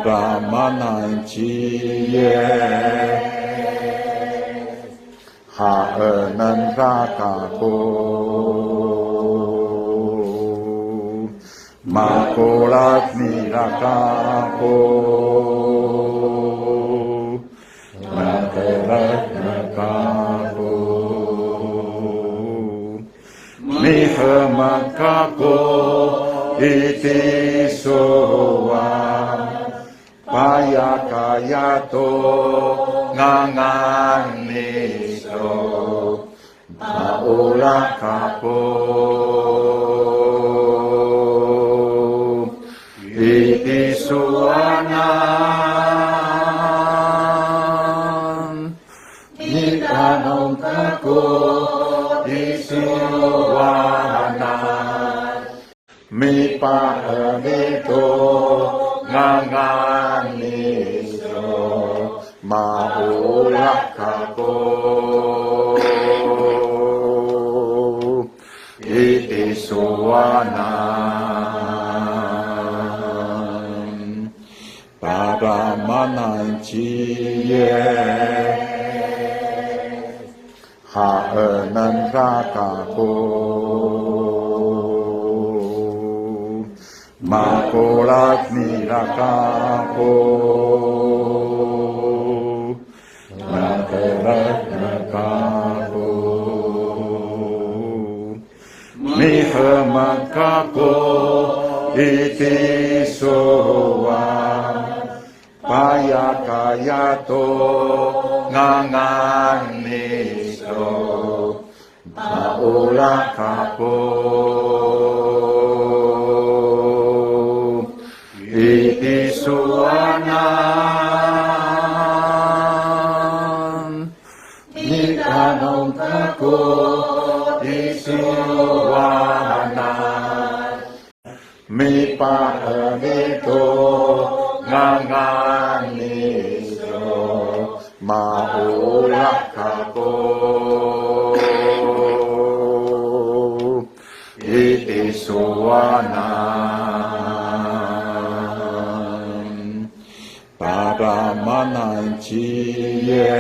ra ma nai chi ye hạ ở nân ra cả cô ma cô la ni ra cả cô ma ke la cả cô mi hơ ma cả cô iti soa paya kaya to ngangani so paula kapo iti suanan nikanong kako isuanan mi pa to ngangani so maula kako iti suanan para manai chi ye hạ ở nân ra cả ma cô la ni ra ca cô ma ke la ca cô mi hơ ma ca cô iti soa paya kaya to ngangani so paula kapo iti suanan nikanong kako isuanan mi pa ngangani so maula kako iti suanan para manai chi ye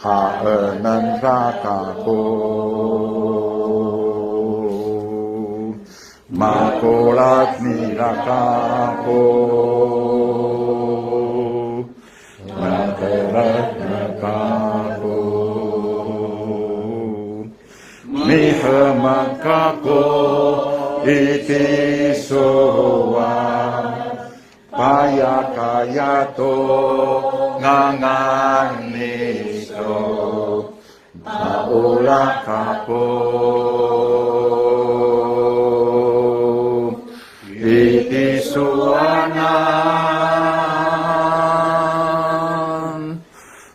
hạ ở nân ra cả ma cô la ni ra ca cô ma ke la ca cô mi hơ ma ca cô iti soa paya kaya to ngangani so paula kapo iti suanan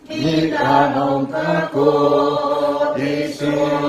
nikanong kako isi